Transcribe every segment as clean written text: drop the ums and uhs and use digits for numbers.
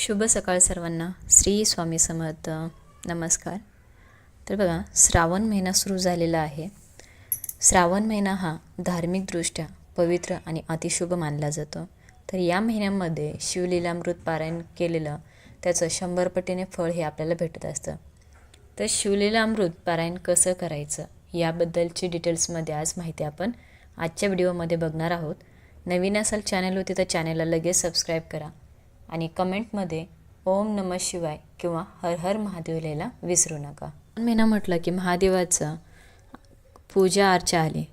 शुभ सकाळ सर्वांना. श्री स्वामी समर्थ. नमस्कार. तर बघा, श्रावण महिना सुरू झालेला आहे. श्रावण महिना हा धार्मिकदृष्ट्या पवित्र आणि अतिशुभ मानला जातो. तर या महिन्यामध्ये शिवलीलामृत पारायण केलेलं त्याचं 100 पटीने फळ हे आपल्याला भेटत असतं. तर शिवलीलामृत पारायण कसं करायचं याबद्दलची डिटेल्समध्ये आज माहिती आपण आजच्या व्हिडिओमध्ये बघणार आहोत. नवीन असाल चॅनलवरती तर चॅनलला लगेच सबस्क्राईब करा आणि कमेंटमध्ये ओम नमः शिवाय किंवा हर हर महादेव लिहायला विसरू नका. महिना म्हटलं की महादेवाचं पूजा अर्चा आली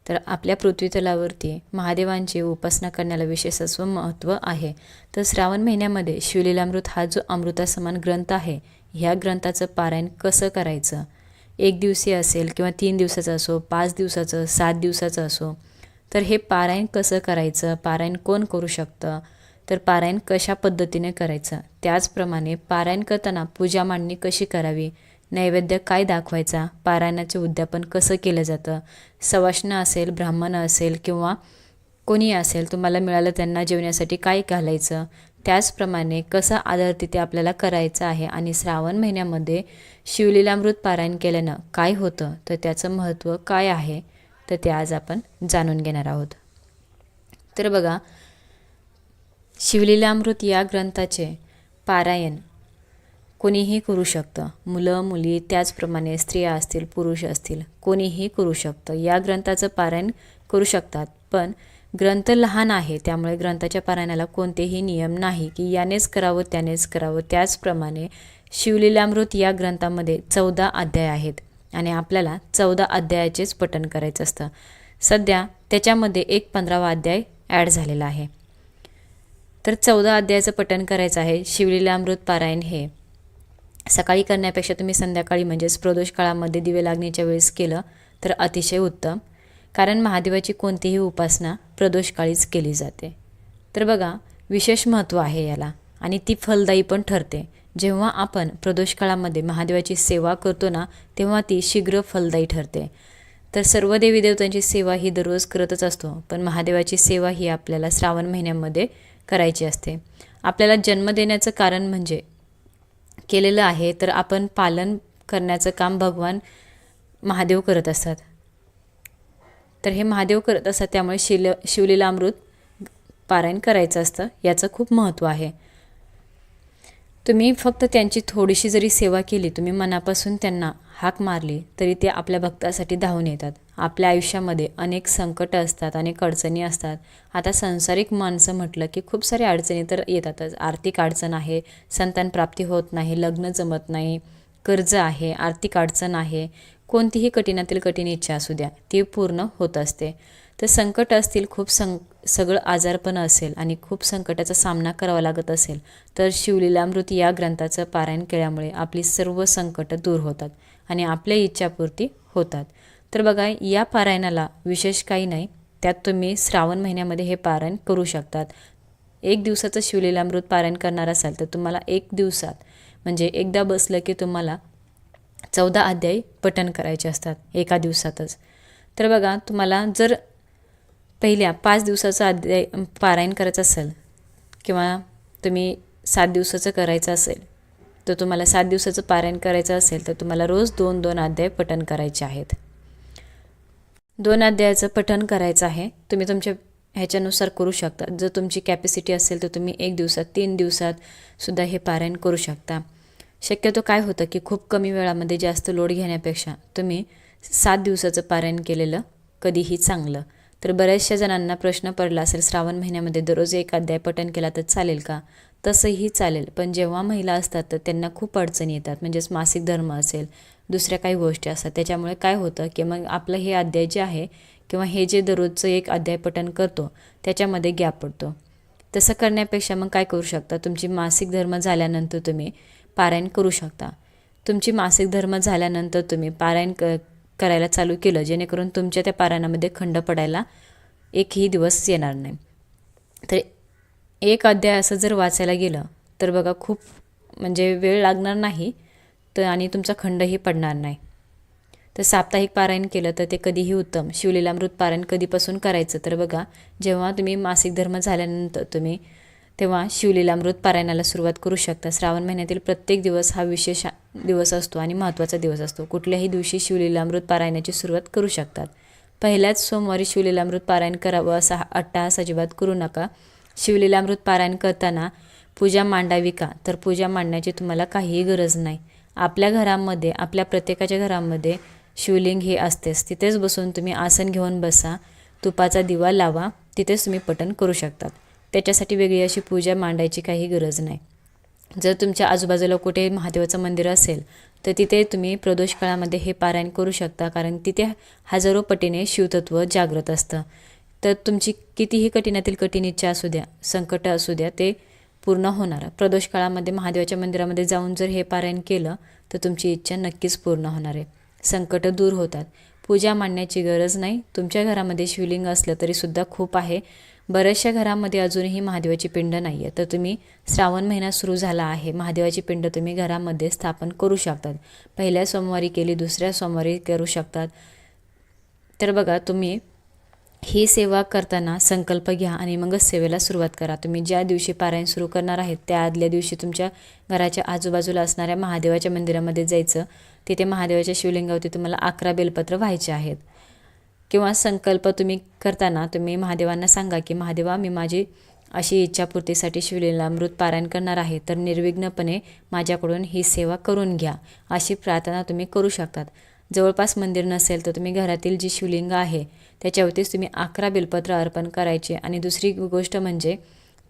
तर आपल्या पृथ्वीतलावरती महादेवांची उपासना करण्याला विशेष असं महत्त्व आहे. तर श्रावण महिन्यामध्ये शिवलीलामृत हा जो अमृतासमान ग्रंथ आहे, ह्या ग्रंथाचं पारायण कसं करायचं, 1 दिवसीय असेल किंवा 3 दिवसाचं असो, 5 दिवसाचं, 7 दिवसाचं असो, तर हे पारायण कसं करायचं, पारायण कोण करू शकतं, तर पारायण कशा पद्धतीने करायचं, त्याचप्रमाणे पारायण करताना पूजा मांडणी कशी करावी, नैवेद्य काय दाखवायचा, पारायणाचे उद्यापन कसं केलं जातं, सवाष्ण असेल, ब्राह्मण असेल किंवा कोणी असेल, तुम्हाला मिळालं त्यांना जेवण्यासाठी काय घालायचं, त्याचप्रमाणे कसं आदरतिथी आपल्याला करायचं आहे आणि श्रावण महिन्यामध्ये शिवलीलामृत पारायण केल्यानं काय होतं, तर त्याचं महत्त्व काय आहे, तर ते आज आपण जाणून घेणार आहोत. तर बघा, शिवलीलामृत या ग्रंथाचे पारायण कोणीही करू शकतं. मुलं, मुली, त्याचप्रमाणे स्त्रिया असतील, पुरुष असतील, कोणीही करू शकतं. या ग्रंथाचं पारायण करू शकतात. पण ग्रंथ लहान आहे, त्यामुळे ग्रंथाच्या पारायणाला कोणतेही नियम नाही की यानेच करावं त्यानेच करावं. त्याचप्रमाणे शिवलीलामृत या ग्रंथामध्ये 14 अध्याय आहेत आणि आपल्याला 14 अध्यायाचेच पठण करायचं असतं. सध्या त्याच्यामध्ये एक 15वा अध्याय ॲड झालेला आहे. तर 14 अध्यायाचं पठण करायचं आहे. शिवलीलामृत पारायण हे सकाळी करण्यापेक्षा तुम्ही संध्याकाळी म्हणजेच प्रदोष काळामध्ये दिवे लागण्याच्या वेळेस केलं तर अतिशय उत्तम, कारण महादेवाची कोणतीही उपासना प्रदोष काळीच केली जाते. तर बघा, विशेष महत्त्व आहे याला आणि ती फलदायी पण ठरते. जेव्हा आपण प्रदोष काळामध्ये महादेवाची सेवा करतो ना, तेव्हा ती शीघ्र फलदायी ठरते. तर सर्व देवी देवतांची सेवा ही दररोज करतच असतो, पण महादेवाची सेवा ही आपल्याला श्रावण महिन्यामध्ये करायची असते. आपल्याला जन्म देण्याचं कारण म्हणजे केलेलं आहे, तर आपण पालन करण्याचं काम भगवान महादेव करत असतात. तर हे महादेव करत असतात, त्यामुळे शिवलीलामृत पारायण करायचं असतं. याचं खूप महत्त्व आहे. तुम्ही फक्त त्यांची थोडीशी जरी सेवा केली, तुम्ही मनापासून त्यांना हाक मारली, तरी ते आपल्या भक्तासाठी धावून येतात. आपल्या आयुष्यामध्ये अनेक संकट असतात, अनेक अडचणी असतात. आता सांसारिक माणसं म्हटलं की खूप साऱ्या अडचणी तर येतातच. आर्थिक अडचण आहे, संतान प्राप्ती होत नाही, लग्न जमत नाही, कर्ज आहे, आर्थिक अडचण आहे, कोणतीही कठीणातील कठीण इच्छा असू द्या, ती पूर्ण होत असते. तर संकट असतील, खूप सगळं आजारपण असेल आणि खूप संकटाचा सामना करावा लागत असेल, तर शिवलीलामृत या ग्रंथाचं पारायण केल्यामुळे आपली सर्व संकटं दूर होतात आणि आपल्या इच्छापूर्ती होतात. तर बघा, या पारायणाला विशेष काही नाही. त्यात तुम्ही श्रावण महिन्यामध्ये हे पारायण करू शकतात. 1 दिवसाचं शिवलीलामृत पारायण करणार असाल तर तुम्हाला 1 दिवसात म्हणजे एकदा बसलं की तुम्हाला 14 अध्याय पठण करायचे असतात एका दिवसातच. तर बघा, तुम्हाला जर पहिल्या 5 दिवसाचं अध्याय पारायण करायचं असेल किंवा तुम्ही 7 दिवसाचं करायचं असेल, तर तुम्हाला 7 दिवसाचं पारायण करायचं असेल तर तुम्हाला रोज 2-2 अध्याय पठण करायचे आहेत. 2 अध्यायाचं पठण करायचं आहे. तुम्ही तुमच्या ह्याच्यानुसार करू शकता. जर तुमची कॅपॅसिटी असेल तर तुम्ही 1 दिवसात, 3 दिवसात सुद्धा हे पारायण करू शकता. शक्यतो काय होतं की खूप कमी वेळामध्ये जास्त लोड घेण्यापेक्षा तुम्ही 7 दिवसाचं पारायण केलेलं कधीही चांगलं. तर बऱ्याचशा जणांना प्रश्न पडला असेल, श्रावण महिन्यामध्ये दररोज 1 अध्याय पठण केला तर चालेल का? तसंही चालेल, पण जेव्हा महिला असतात तर त्यांना खूप अडचणी येतात. म्हणजेच मासिक धर्म असेल, दुसऱ्या काही गोष्टी असतात. त्याच्यामुळे काय होतं की मग आपलं हे अध्याय जे आहे किंवा हे जे दररोजचं 1 अध्याय पठण करतो त्याच्यामध्ये गॅप पडतो. तसं करण्यापेक्षा मग काय करू शकता, तुमची मासिक धर्म झाल्यानंतर तुम्ही पारायण करू शकता. तुमची मासिक धर्म झाल्यानंतर तुम्ही पारायण करायला चालू केलं, जेणेकरून तुमच्या त्या पारायणामध्ये खंड पडायला एकही दिवस येणार नाही. तर 1 अध्याय असं जर वाचायला गेलं तर बघा, खूप म्हणजे वेळ लागणार नाही तर आणि तुमचा खंडही पडणार नाही. तर साप्ताहिक पारायण केलं तर ते कधीही उत्तम. शिवलीलामृत पारायण कधीपासून करायचं, तर बघा, जेव्हा तुम्ही मासिक धर्म झाल्यानंतर तुम्ही तेव्हा शिवलीलामृत पारायणाला सुरुवात करू शकता. श्रावण महिन्यातील प्रत्येक दिवस हा विशेष दिवस असतो आणि महत्त्वाचा दिवस असतो. कुठल्याही दिवशी शिवलीलामृत पारायणाची सुरुवात करू शकतात. पहिल्याच सोमवारी शिवलीलामृत पारायण करावं असा अट्टहास अजिबात करू नका. शिवलीलामृत पारायण करताना पूजा मांडावी का, तर पूजा मांडण्याची तुम्हाला काहीही गरज नाही. आपल्या घरामध्ये, आपल्या प्रत्येकाच्या घरामध्ये शिवलिंग हे असतेच. तिथेच बसून तुम्ही आसन घेऊन बसा, तुपाचा दिवा लावा, तिथेच तुम्ही पठण करू शकतात. त्याच्यासाठी वेगळी अशी पूजा मांडायची काही गरज नाही. जर तुमच्या आजूबाजूला कुठे महादेवाचं मंदिर असेल तर तिथे तुम्ही प्रदोष काळामध्ये हे पारायण करू शकता, कारण तिथे हजारो पटीने शिवतत्व जागृत असतं. तर तुमची कितीही कठीणातील कठीण इच्छा असू द्या, संकट असू द्या, ते पूर्ण होणार. प्रदोष काळामध्ये महादेवाच्या मंदिरामध्ये जाऊन जर हे पारायण केलं तर तुमची इच्छा नक्कीच पूर्ण होणार आहे. संकट दूर होतात. पूजा मांडण्याची गरज नाही. तुमच्या घरामध्ये शिवलिंग असलं तरीसुद्धा खूप आहे. बऱ्याचशा घरामध्ये अजूनही महादेवाची पिंड नाही आहे, तर तुम्ही श्रावण महिना सुरू झाला आहे, महादेवाची पिंड तुम्ही घरामध्ये स्थापन करू शकतात. पहिल्या सोमवारी केली, दुसऱ्या सोमवारी करू शकतात. तर बघा, तुम्ही ही सेवा करताना संकल्प घ्या आणि मगच सेवेला सुरुवात करा. तुम्ही ज्या दिवशी पारायण सुरू करणार आहेत त्या आदल्या दिवशी तुमच्या घराच्या आजूबाजूला असणाऱ्या महादेवाच्या मंदिरामध्ये जायचं. तिथे महादेवाच्या शिवलिंगावरती तुम्हाला 11 बेलपत्र व्हायचे आहेत. किंवा संकल्प तुम्ही करताना तुम्ही महादेवांना सांगा की महादेवा, मी माझी अशी इच्छापूर्तीसाठी शिवलीलामृत पारायण करणार आहे, तर निर्विघ्नपणे माझ्याकडून ही सेवा करून घ्या, अशी प्रार्थना तुम्ही करू शकतात. जवळपास मंदिर नसेल तर तुम्ही घरातील जी शिवलिंग आहे त्याच्यावरतीच तुम्ही 11 बेलपत्र अर्पण करायचे. आणि दुसरी गोष्ट म्हणजे,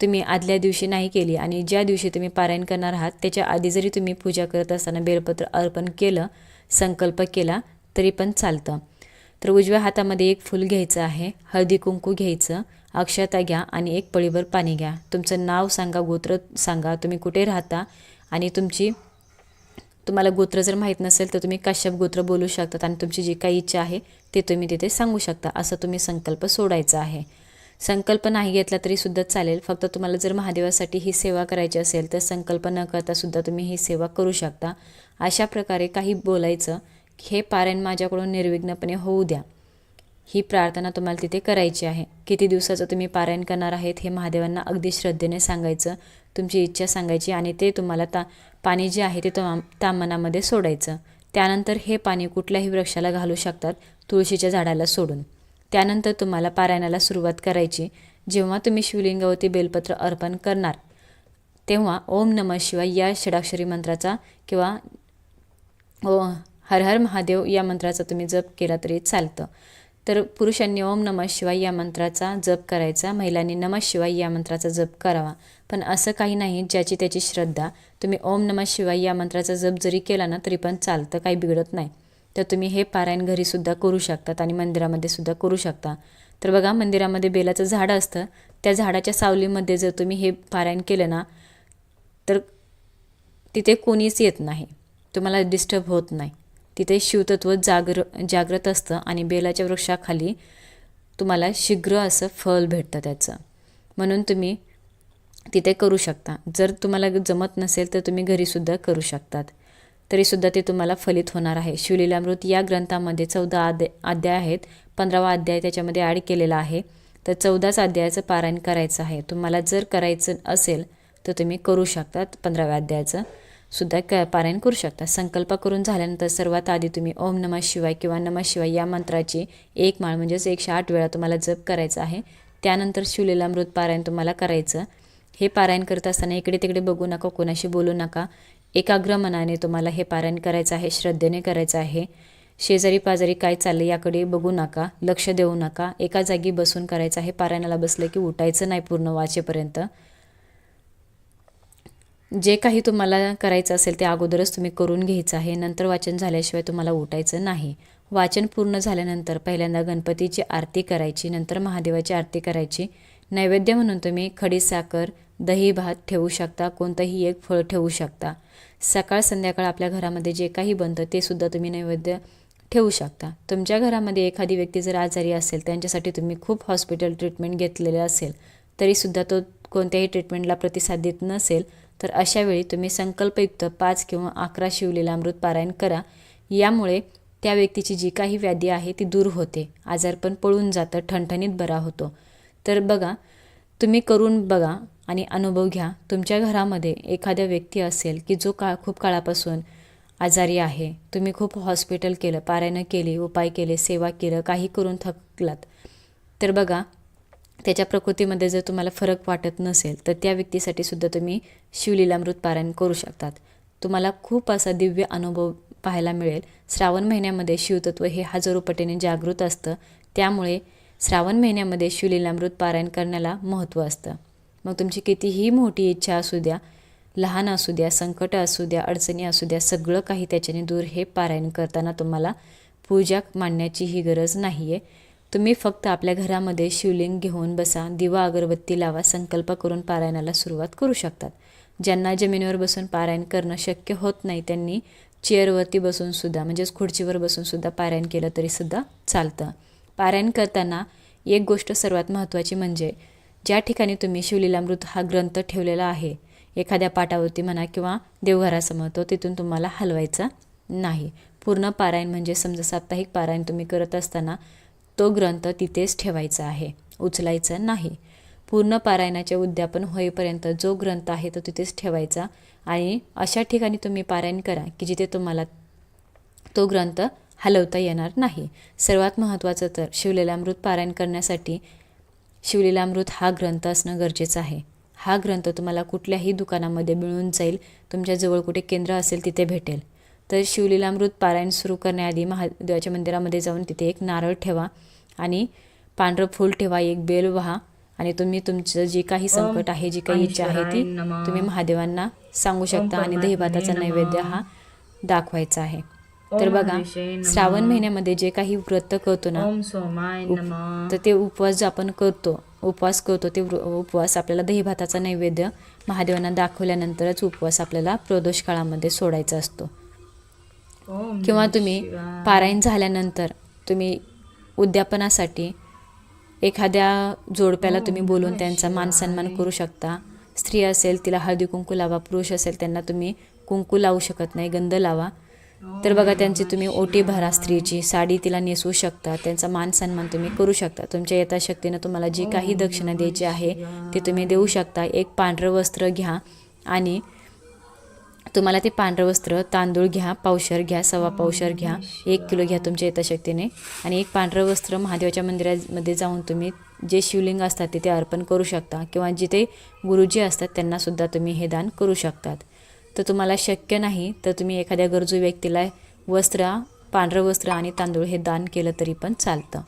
तुम्ही आदल्या दिवशी नाही केली आणि ज्या दिवशी तुम्ही पारायण करणार आहात त्याच्या आधी जरी तुम्ही पूजा करत असताना बेलपत्र अर्पण केलं, संकल्प केला, तरी पण चालतं. तर उजव्या हातामध्ये एक फूल घ्यायचं आहे, हळदी कुंकू घ्यायचं, अक्षता घ्या आणि एक पळीभर पाणी घ्या. तुमचं नाव सांगा, गोत्र सांगा, तुम्ही कुठे राहता, आणि तुम्हाला गोत्र जर माहीत नसेल तर तुम्ही काश्यप गोत्र बोलू शकतात. आणि तुमची जी काही इच्छा आहे ते तुम्ही तिथे सांगू शकता. असं तुम्ही संकल्प सोडायचा आहे. संकल्प नाही घेतला तरीसुद्धा चालेल. फक्त तुम्हाला जर महादेवासाठी ही सेवा करायची असेल तर संकल्प न करतासुद्धा तुम्ही ही सेवा करू शकता. अशा प्रकारे काही बोलायचं, हे पारायण माझ्याकडून निर्विघ्नपणे होऊ द्या, ही प्रार्थना तुम्हाला तिथे करायची आहे. किती दिवसाचं तुम्ही पारायण करणार आहेत हे महादेवांना अगदी श्रद्धेने सांगायचं, तुमची इच्छा सांगायची आणि ते तुम्हाला पाणी जे आहे ते ताम्हणामध्ये सोडायचं. त्यानंतर हे पाणी कुठल्याही वृक्षाला घालू शकतात, तुळशीच्या झाडाला सोडून. त्यानंतर तुम्हाला पारायणाला सुरुवात करायची. जेव्हा तुम्ही शिवलिंगावरती बेलपत्र अर्पण करणार तेव्हा ओम नमः शिवाय या षडाक्षरी मंत्राचा किंवा हर हर महादेव या मंत्राचा तुम्ही जप केला तरी चालतं. तर पुरुषांनी ओम नमः शिवाय या मंत्राचा जप करायचा, महिलांनी नमः शिवाय या मंत्राचा जप करावा. पण असं काही नाही, ज्याची त्याची श्रद्धा. तुम्ही ओम नमः शिवाय या मंत्राचा जप जरी केला ना तरी पण चालतं, काही बिघडत नाही. तर तुम्ही हे पारायण घरीसुद्धा करू शकतात आणि मंदिरामध्ये सुद्धा करू शकता. तर बघा, मंदिरामध्ये बेलाचं झाड असतं, त्या झाडाच्या सावलीमध्ये जर तुम्ही हे पारायण केलं ना तर तिथे कोणीच येत नाही, तुम्हाला डिस्टर्ब होत नाही. तिथे शिवतत्व जागृत असतं आणि बेलाच्या वृक्षाखाली तुम्हाला शीघ्र असं फळ भेटतं त्याचं. म्हणून तुम्ही तिथे करू शकता. जर तुम्हाला जमत नसेल तर तुम्ही घरीसुद्धा करू शकतात, तरीसुद्धा ते तुम्हाला फलित होणार आहे. शिवलीलामृत या ग्रंथामध्ये 14 अध्याय आहेत. 15वा अध्याय त्याच्यामध्ये ॲड केलेला आहे. तर 14च अध्यायाचं पारायण करायचं आहे. तुम्हाला जर करायचं असेल तर तुम्ही करू शकतात. 15व्या अध्यायाचं सुद्धा पारायण करू शकता. संकल्प करून झाल्यानंतर सर्वात आधी तुम्ही ओम नमः शिवाय किंवा नमः शिवाय या मंत्राची 1 माळ म्हणजेच 108 वेळा तुम्हाला जप करायचा आहे. त्यानंतर शिवलीलामृत पारायण तुम्हाला करायचं. हे पारायण करत असताना इकडे तिकडे बघू नका, कोणाशी बोलू नका. एकाग्र मनाने तुम्हाला हे पारायण करायचं आहे, श्रद्धेने करायचं आहे. शेजारी पाजारी काय चाललं याकडे बघू नका, लक्ष देऊ नका. एका जागी बसून करायचं आहे. पारायणाला बसलं की उठायचं नाही पूर्ण वाचेपर्यंत. जे काही तुम्हाला करायचं असेल ते अगोदरच तुम्ही करून घ्यायचं आहे. नंतर वाचन झाल्याशिवाय तुम्हाला उठायचं नाही. वाचन पूर्ण झाल्यानंतर पहिल्यांदा गणपतीची आरती करायची, नंतर महादेवाची आरती करायची. नैवेद्य म्हणून तुम्ही खडीसाखर, दही भात ठेवू शकता, कोणतंही एक फळ ठेवू शकता. सकाळ संध्याकाळ आपल्या घरामध्ये जे काही बनतं ते सुद्धा तुम्ही नैवेद्य ठेवू शकता. तुमच्या घरामध्ये एखादी व्यक्ती जर आजारी असेल, त्यांच्यासाठी तुम्ही खूप हॉस्पिटल ट्रीटमेंट घेतलेले असेल तरीसुद्धा तो कोणत्याही ट्रीटमेंटला प्रतिसाद देत नसेल, तर अशा वेळी तुम्ही संकल्पयुक्त 5 किंवा 11 शिवलीलामृत पारायण करा. यामुळे त्या व्यक्तीची जी काही व्याधी आहे ती दूर होते, आजारपण पळून जातं, ठणठणीत बरा होतो. तर बघा, तुम्ही करून बघा. आणि अनुभव घ्या. तुमच्या घरामध्ये एखाद्या व्यक्ती असेल की जो खूप काळापासून आजारी आहे. तुम्ही खूप हॉस्पिटल केलं, पारायणं केली, उपाय केले, सेवा केलं, काही करून थकलात. तर बघा, त्याच्या प्रकृतीमध्ये जर तुम्हाला फरक वाटत नसेल तर त्या व्यक्तीसाठी सुद्धा तुम्ही शिवलीलामृत पारायण करू शकतात. तुम्हाला खूप असा दिव्य अनुभव पाहायला मिळेल. श्रावण महिन्यामध्ये शिवतत्व हे हजारो पटीने जागृत असतं. त्यामुळे श्रावण महिन्यामध्ये शिवलीलामृत पारायण करण्याला महत्त्व असतं. मग तुमची कितीही मोठी इच्छा असू द्या, लहान असू द्या, संकट असू द्या, अडचणी असू द्या, सगळं काही त्याच्याने दूर हे पारायण करताना तुम्हाला पूजा मांडण्याचीही गरज नाही आहे. तुम्ही फक्त आपल्या घरामध्ये शिवलिंग घेऊन बसा, दिवा अगरबत्ती लावा, संकल्प करून पारायणाला सुरुवात करू शकतात. ज्यांना जमिनीवर बसून पारायण करणं शक्य होत नाही त्यांनी चेअरवरती बसूनसुद्धा म्हणजेच खुर्चीवर बसूनसुद्धा पारायण केलं तरीसुद्धा चालतं. पारायण करताना एक गोष्ट सर्वात महत्त्वाची म्हणजे ज्या ठिकाणी तुम्ही शिवलीलामृत हा ग्रंथ ठेवलेला आहे, एखाद्या पाटावरती म्हणा किंवा देवघरासमोर, तो तिथून तुम्हाला हलवायचा नाही. पूर्ण पारायण म्हणजे समजा साप्ताहिक पारायण तुम्ही करत असताना तो ग्रंथ तिथेच ठेवायचा आहे, उचलायचा नाही. पूर्ण पारायणाचे उद्यापन होईपर्यंत जो ग्रंथ आहे तो तिथेच ठेवायचा आणि अशा ठिकाणी तुम्ही पारायण करा की जिथे तुम्हाला तो ग्रंथ हलवता येणार नाही. सर्वात महत्त्वाचं तर शिवलीलामृत पारायण करण्यासाठी शिवलीलामृत हा ग्रंथ असणं गरजेचं आहे. हा ग्रंथ तुम्हाला कुठल्याही दुकानामध्ये मिळून जाईल. तुमच्याजवळ कुठे केंद्र असेल तिथे भेटेल. तर शिवलीलामृत पारायण सुरू करण्याआधी महादेवाच्या मंदिरामध्ये जाऊन तिथे एक नारळ ठेवा आणि पांढरं फूल ठेवा, एक बेल व्हा आणि तुम्ही तुमचं जे काही संकट आहे, जी काही इच्छा आहे ती तुम्ही महादेवांना सांगू शकता आणि दहीभाताचा नैवेद्य हा दाखवायचा आहे. तर बघा, श्रावण महिन्यामध्ये जे काही व्रत करतो ना, तर ते उपवास जे आपण उपवास करतो ते उपवास आपल्याला दहीभाताचा नैवेद्य महादेवांना दाखवल्यानंतरच उपवास आपल्याला प्रदोष काळामध्ये सोडायचा असतो. किंवा तुम्ही पारायण झाल्यानंतर तुम्ही उद्यापनासाठी एखाद्या जोडप्याला तुम्ही बोलून त्यांचा मानसन्मान करू शकता. स्त्री असेल तिला हळदी कुंकू लावा, पुरुष असेल त्यांना तुम्ही कुंकू लावू शकत नाही, गंध लावा. तर बघा, त्यांची तुम्ही ओटी भरा, स्त्रीची साडी तिला नेसवू शकता, त्यांचा मान सन्मान तुम्ही करू शकता. तुमच्या यथाशक्तीनं तुम्हाला जी काही दक्षिणा द्यायची आहे ती तुम्ही देऊ शकता. एक पांढरं वस्त्र घ्या आणि तुम्हाला ते पांढरं वस्त्र, तांदूळ घ्या, पावशर घ्या, सव्वा पावशर घ्या, 1 किलो घ्या तुमच्या यथाशक्तीने आणि एक पांढरं वस्त्र महादेवाच्या मंदिरामध्ये जाऊन तुम्ही जे शिवलिंग असतात तिथे अर्पण करू शकता किंवा जिथे गुरुजी असतात त्यांनासुद्धा तुम्ही हे दान करू शकतात. तर तुम्हाला शक्य नाही तर तुम्ही एखाद्या गरजू व्यक्तीला पांढरं वस्त्र आणि तांदूळ हे दान केलं तरी पण चालतं.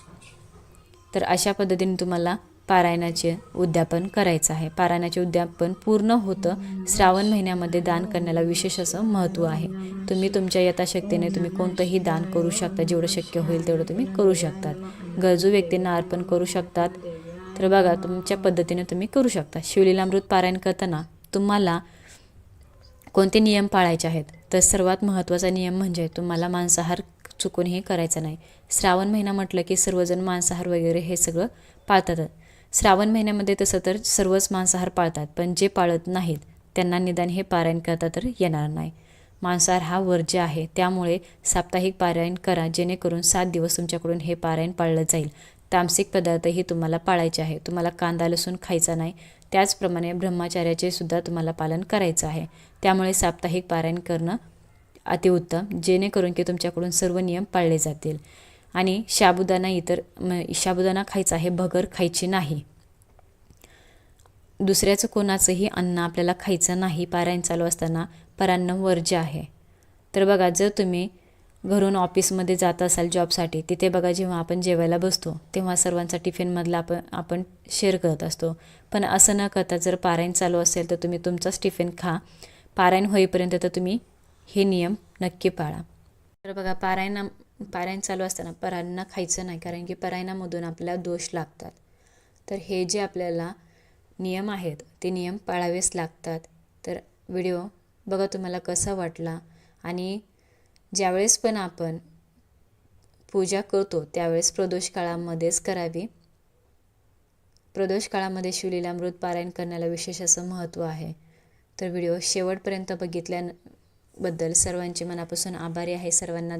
तर अशा पद्धतीने तुम्हाला पारायणाचे उद्यापन करायचं आहे. पारायणाचे उद्यापन पूर्ण होतं. श्रावण महिन्यामध्ये दान करण्याला विशेष असं महत्त्व आहे. तुम्ही तुमच्या यथाशक्तीने तुम्ही कोणतंही दान करू शकता, जेवढं शक्य होईल तेवढं तुम्ही करू शकतात. गरजू व्यक्तींना अर्पण करू शकतात. तर बघा, तुमच्या पद्धतीने तुम्ही करू शकता. शिवलीलामृत पारायण करताना तुम्हाला कोणते नियम पाळायचे आहेत? तर सर्वात महत्त्वाचा नियम म्हणजे तुम्हाला मांसाहार चुकूनही करायचा नाही. श्रावण महिना म्हटलं की सर्वजण मांसाहार वगैरे हे सगळं पाळतात. श्रावण महिन्यामध्ये तसं तर सर्वच मांसाहार पाळतात, पण जे पाळत नाहीत त्यांना निदान हे पारायण करता तर येणार नाही. मांसाहार हा वर्ज्य आहे. त्यामुळे साप्ताहिक पारायण करा, जेणेकरून 7 दिवस तुमच्याकडून हे पारायण पाळलं जाईल. तामसिक पदार्थही तुम्हाला पाळायचे आहे. तुम्हाला कांदा लसूण खायचा नाही. त्याचप्रमाणे ब्रह्मचार्याचे सुद्धा तुम्हाला पालन करायचं आहे. त्यामुळे साप्ताहिक पारायण करणं अतिउत्तम, जेणेकरून की तुमच्याकडून सर्व नियम पाळले जातील. आणि साबुदाणा खायचा आहे, भगर खायची नाही. दुसऱ्याचं कोणाचंही अन्न आपल्याला खायचं नाही. पारायण चालू असताना परान्न वर्ज्य आहे. तर बघा, जर तुम्ही घरून ऑफिसमध्ये जात असाल जॉबसाठी, तिथे बघा जेव्हा आपण जेवायला बसतो तेव्हा सर्वांचा टिफिनमधला आपण शेअर करत असतो. पण असं न करता जर पारायण चालू असेल तर तुम्ही तुमचाच टिफिन खा. पारायण होईपर्यंत तर तुम्ही हे नियम नक्की पाळा. तर बघा, पारायण चालू असताना परान्न खायचं नाही, कारण की पारायणामधून आपल्याला दोष लागतात. तर हे जे आपल्याला नियम आहेत ते नियम पाळावेच लागतात. तर व्हिडिओ बघा तुम्हाला कसा वाटला आणि ज्यावेळेस पण आपण पूजा करतो त्यावेळेस प्रदोष काळामध्येच करावी. प्रदोष काळामध्ये शिवलीलामृत पारायण करण्याला विशेष असं महत्त्व आहे. तर व्हिडिओ शेवटपर्यंत बघितल्याबद्दल सर्वांचे मनापासून आभारी आहे. सर्वांना